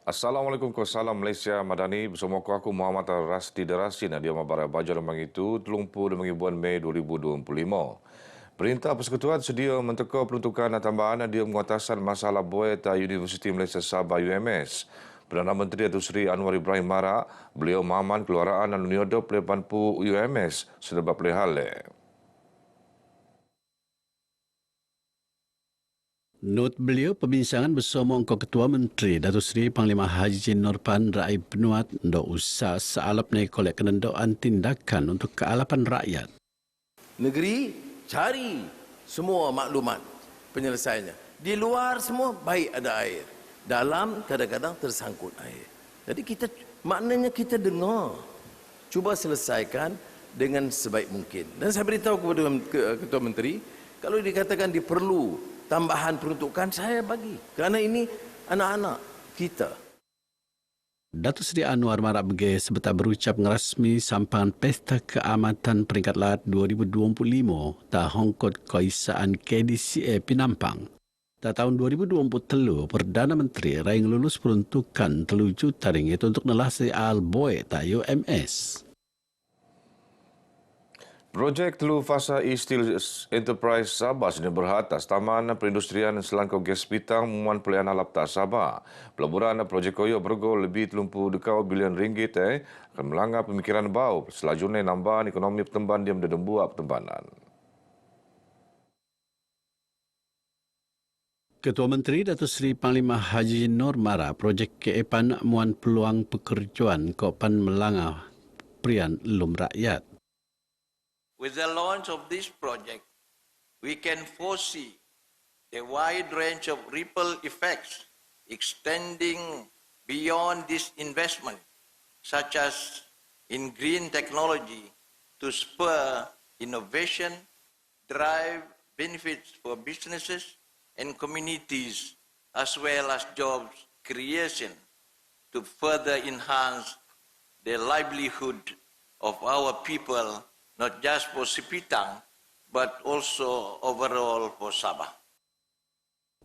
Assalamualaikum salam Malaysia Madani bersama aku Muhammad Rasdi Darasin dia mabar baja lemang itu 30 bulan Mei 2025. Perintah Persekutuan sedia menteka peruntukan tambahan dia menguatasan masalah buaya Universiti Malaysia Sabah UMS. Perdana Menteri Datuk Seri Anwar Ibrahim Mara, beliau mahaman keluaraan dan uniodop lepanpu UMS sebab pelihal. Not beliau perbincangan bersama Ketua Menteri Datuk Seri Panglima Haji Nurpan Raib Penuat untuk usaha sealap naik kolek kenendoan tindakan untuk kealapan rakyat. Negeri cari semua maklumat penyelesaiannya. Di luar semua baik ada air. Dalam kadang-kadang tersangkut air. Jadi maknanya kita dengar. Cuba selesaikan dengan sebaik mungkin. Dan saya beritahu kepada Ketua Menteri, kalau dikatakan diperlu tambahan peruntukan, saya bagi. Kerana ini anak-anak kita. Datuk Seri Anwar Mara Bege sebentar berucap ngerasmi sampangan Pesta Keamatan Peringkat Lahat 2025 ta hongkot Kaisaan KDCA Pinampang. Ta tahun 2023, Perdana Menteri raing lulus peruntukan 3 juta ringgit untuk nelasi Alboy ta UMS. Projek Telu Fasa Steel Enterprise Sabah sini berhad atas Taman Perindustrian Selangkau Gas Pitang Muan Pelian Alap Tak Sabah. Pelaburan projek koyo bergo lebih 30 bilion ringgit akan melanggar pemikiran bau. Selanjutnya nambahan ekonomi pertemban dia mendembuak pertembanan. Ketua Menteri Datuk Seri Panglima Haji Nur Mara projek keepan muan peluang pekerjaan kopan melanggar prian lum rakyat. With the launch of this project, we can foresee a wide range of ripple effects extending beyond this investment, such as in green technology to spur innovation, drive benefits for businesses and communities, as well as jobs creation to further enhance the livelihood of our people, not just for Sipitang, but also overall for Sabah.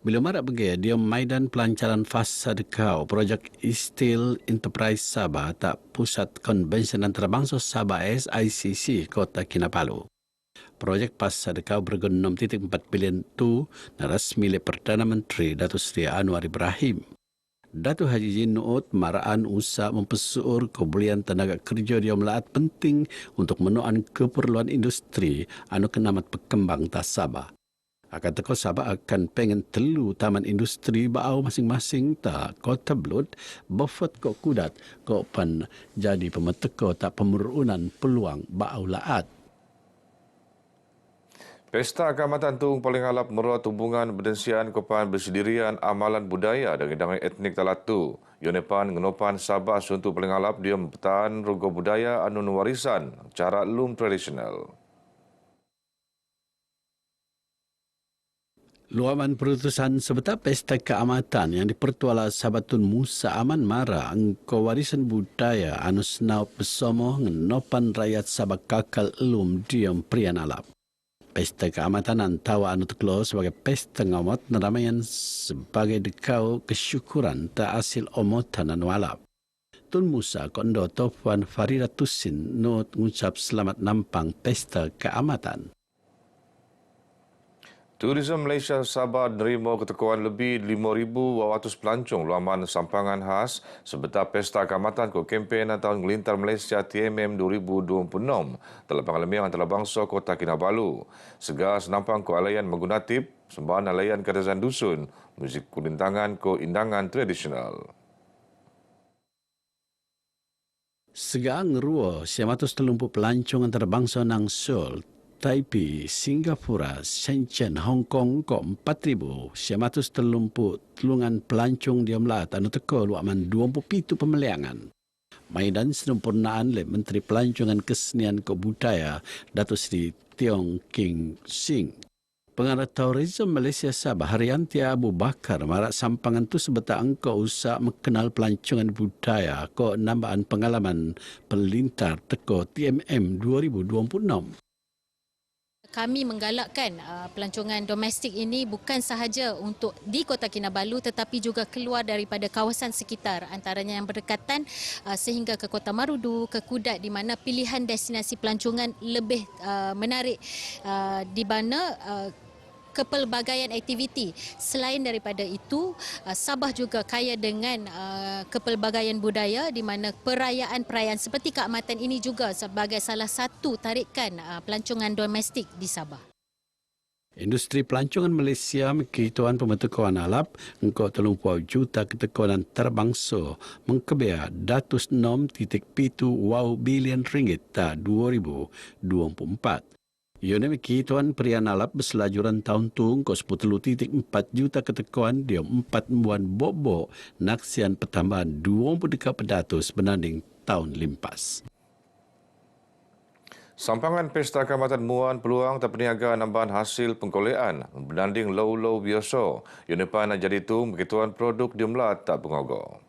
Bila marak bagi dia maidan pelancaran fasa dekau projek Steel Enterprise Sabah tak pusat konvensyen antarabangsa Sabah SICC Kota Kinabalu. Projek fasa dekau bergo 6.4 bilion tu na rasmi le Perdana Menteri Datuk Seri Anwar Ibrahim. Datuk Haji Jin Nuot maraan usaha mempersuur kebulian tenaga kerja dia melaat penting untuk menuan keperluan industri anu kenamat berkembang ta Sabah. Akan teko Sabah akan pengen telu taman industri baau masing-masing ta Kota Blud, Bofot kok kudat kok pan jadi pemeteko tak pemerunan peluang baau laat. Pesta Keamatan Tung paling alap meruat hubungan berdensian kepan bersendirian amalan budaya dan hidangan etnik Talatu. Yonepan ngenopan Sabah suntuk paling alap dia mempertahan rogo budaya anu warisan cara lum tradisional. Luaman perutusan sebetar Pesta Keamatan yang dipertuala Sabatun Musa Aman Mara angko warisan budaya anu senau bersama ngenopan rakyat Sabah kakal elum diam prian alap. Pesta Keamatan antawa anu teklo sebagai pesta ngamot neramayan sebagai dekau kesyukuran tak hasil omotan anu alap. Tun Musa kondo Tofuan Farida Tusin not ngucap selamat nampang Pesta Keamatan. Tourism Malaysia Sabah menerima ketekuan lebih 5,200 pelancong laman sampangan khas sebetar Pesta Keamatan ke kempen tahun Gelintar Malaysia TMM 2026 dalam pengalamian antarabangsa Kota Kinabalu. Segar senampang ke alayan menggunatip sembahan alayan kadazan dusun, muzik kulintangan ke indangan tradisional. Segang ruo 130 pelancong antarabangsa nang Seoul, Taipei, Singapura, Shenzhen, Hong Kong ko 4,130 tulungan pelancong dia melat anu teko luaman 27 pemeliangan. Maidan sempurnaan le Menteri Pelancongan Kesenian ke Budaya Datuk Seri Tiong King Sing. Pengarah Tourism Malaysia Sabah Haryanti Abu Bakar marak sampangan tu sebetar angka usaha mengenal pelancongan budaya ko nambahan pengalaman pelintar teko TMM 2026. kami menggalakkan pelancongan domestik ini bukan sahaja untuk di Kota Kinabalu tetapi juga keluar daripada kawasan sekitar antaranya yang berdekatan sehingga ke Kota Marudu, ke Kudat di mana pilihan destinasi pelancongan lebih menarik di mana kepelbagaian aktiviti. Selain daripada itu, Sabah juga kaya dengan kepelbagaian budaya di mana perayaan-perayaan seperti keamatan ini juga sebagai salah satu tarikan pelancongan domestik di Sabah. Industri pelancongan Malaysia Kituan Pembentukan Alap engkau 30 juta ketekunan terbangsa mengkebaya 6.7 bilion ringgit tak 2024. Ione Kituan Perian Alap berselajuran tahun tu engkau 10.4 juta ketekuan dia 4 buan bobok naksian pertambahan 20 dekat pedatus berbanding tahun limpas. Sampangan Pesta Kaamatan Muan peluang terpeniaga nambahan hasil pengkolean berbanding low biasa. Yunepan jadi tu begituan produk diemlat tak pengogok.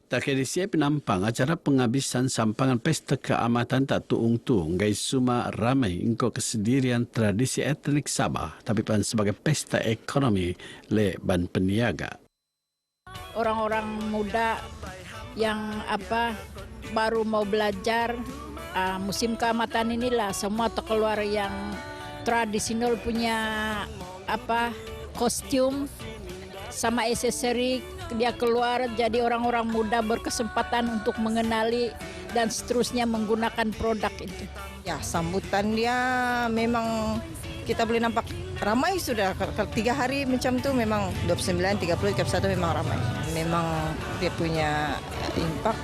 Tak kira siap penampang acara penghabisan sampangan Pesta Keamatan tak tuung-tuung gay suma ramai engkau kesendirian tradisi etnik Sabah tapi pan sebagai pesta ekonomi le ban peniaga. Orang-orang muda yang baru mau belajar musim keamatan inilah semua terkeluar yang tradisional punya kostum sama aksesori dia keluar jadi orang-orang muda berkesempatan untuk mengenali dan seterusnya menggunakan produk itu. Ya, sambutan dia memang kita boleh nampak ramai sudah. 3 hari macam tu memang 29, 30, 31 memang ramai. Memang dia punya impak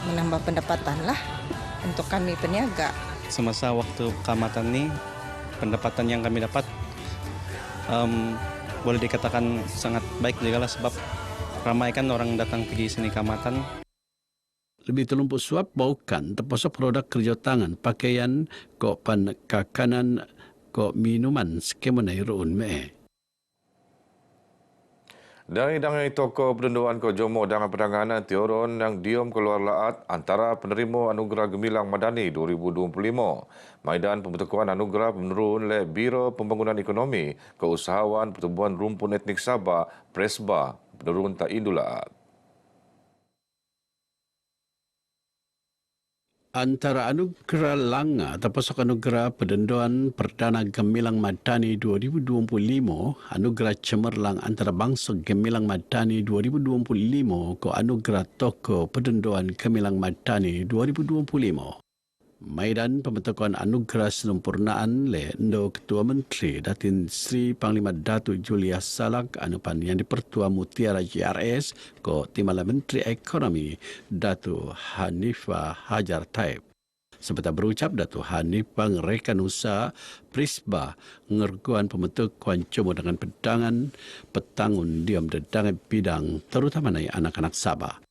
menambah pendapatan lah untuk kami peniaga. Semasa waktu keamatan ni pendapatan yang kami dapat boleh dikatakan sangat baik juga lah sebab ramai kan orang datang pergi sini keamatan. Lebih terlumpuk suap baukan terpasok produk kerja tangan, pakaian, kok kakanan, kok minuman skemenai ruun me. Dangai toko perdenduan ko Jomo dengan perdagangan Tioron yang diam keluar laat antara penerima Anugerah Gemilang Madani 2025. Maidan pembentukan anugerah menurun oleh Biro Pembangunan Ekonomi Keusahawan Pertubuhan Rumpun Etnik Sabah Presba menurun tak indulaat. Antara anugerah Langa terpasok anugerah Perdenduan Perdana Gemilang Madani 2025, anugerah Cemerlang Antarabangsa Gemilang Madani 2025 ke anugerah Toko Perdenduan Gemilang Madani 2025. Maidan pembentukan anugerah sempurnaan le Endo Ketua Menteri Datin Sri Panglima Datuk Julius Salak anupan yang dipertua Mutiara GRS ko Timbalan Menteri Ekonomi Datuk Hanifah Hajar Taib. Seperti berucap Datuk Hanifah ngerekan usaha Prisba ngerguan pembentukan cuma dengan pedangan petangun diam dedangan bidang terutama anak-anak Sabah.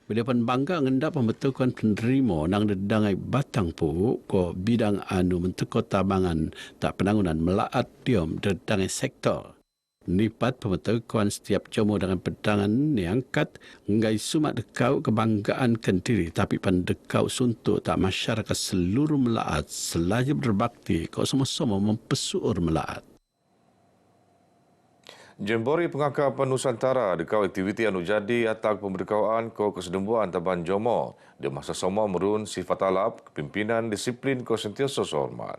Bila pun bangga ngendak pembentukan penerima nang dedangai batang pu ko bidang anu mentuko tabangan tak penangunan melaat diom dedangai sektor. Nipat pembentukan setiap jomo dengan pedangan niangkat ngai sumat dekau kebanggaan kendiri tapi pan dekau suntuk tak masyarakat seluruh melaat selagi berbakti ko sama-sama mempesuur melaat. Jembori Pengakapan Nusantara dekau aktiviti anu jadi atak pemberdekauan ko kesedembuan Taban Jomo. Di masa sama merun sifat alap kepimpinan disiplin ko sentiasa hormat.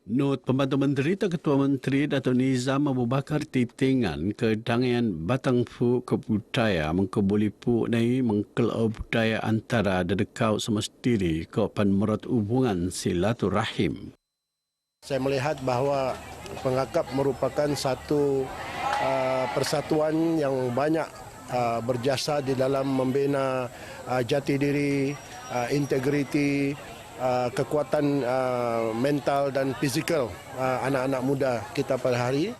Not Pembantu Menteri Ketua Menteri Datuk Nizam Abu Bakar titingan kedangian batang fu kebudaya mengkebulipu nai mengkelau budaya antara dedekau semestiri ko pan merat hubungan silaturahim. Saya melihat bahawa Pengakap merupakan satu persatuan yang banyak berjasa di dalam membina jati diri, integriti, kekuatan mental dan fizikal anak-anak muda kita pada hari.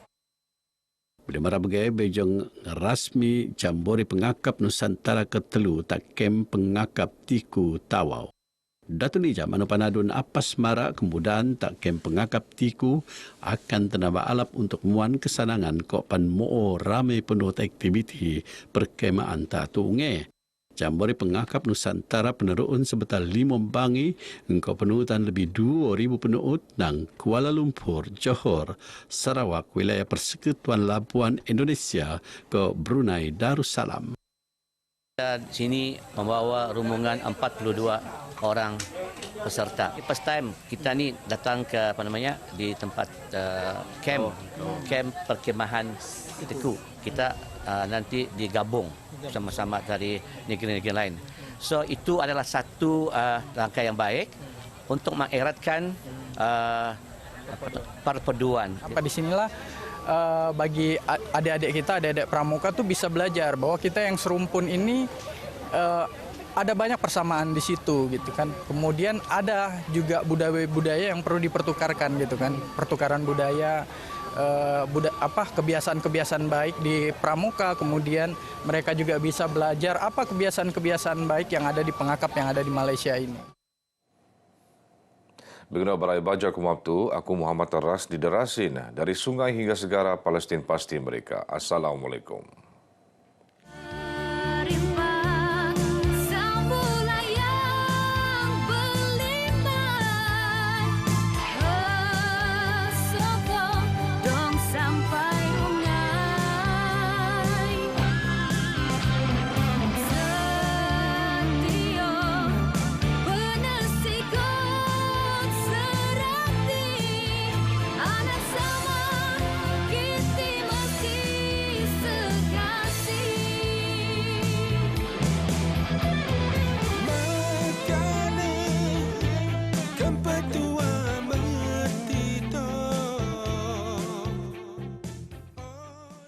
Bila marah bagai bejong rasmi Jambori Pengakap Nusantara Ketelu tak kem Pengakap Tiku Tawau. Datuk Nizam Anupanadun Apas Mara kemudian tak kem Pengakap Tiku akan tenaba alap untuk muan kesanangan kok pan moo ramai penuh aktiviti perkemaan tak tunge. Jambore Pengakap Nusantara peneruun sebetal 5 bangi engkau penuutan lebih 2,000 penuut dan Kuala Lumpur, Johor, Sarawak, wilayah Persekutuan Labuan Indonesia ke Brunei Darussalam. Kita di sini membawa rombongan 42 orang peserta. First time kita ni datang ke di tempat camp perkemahan Teku. Kita nanti digabung sama-sama dari negeri-negeri lain. So itu adalah satu langkah yang baik untuk mengeratkan perpaduan. Di sinilah bagi adik-adik kita, adik-adik pramuka tuh bisa belajar bahwa kita yang serumpun ini ada banyak persamaan di situ gitu kan. Kemudian ada juga budaya-budaya yang perlu dipertukarkan gitu kan. Pertukaran budaya, kebiasaan-kebiasaan baik di pramuka, kemudian mereka juga bisa belajar apa kebiasaan-kebiasaan baik yang ada di Pengakap yang ada di Malaysia ini. Begina Barai Baja Kumabtu, aku Muhammad Ras di Derasin, dari sungai hingga segara Palestin pasti mereka. Assalamualaikum.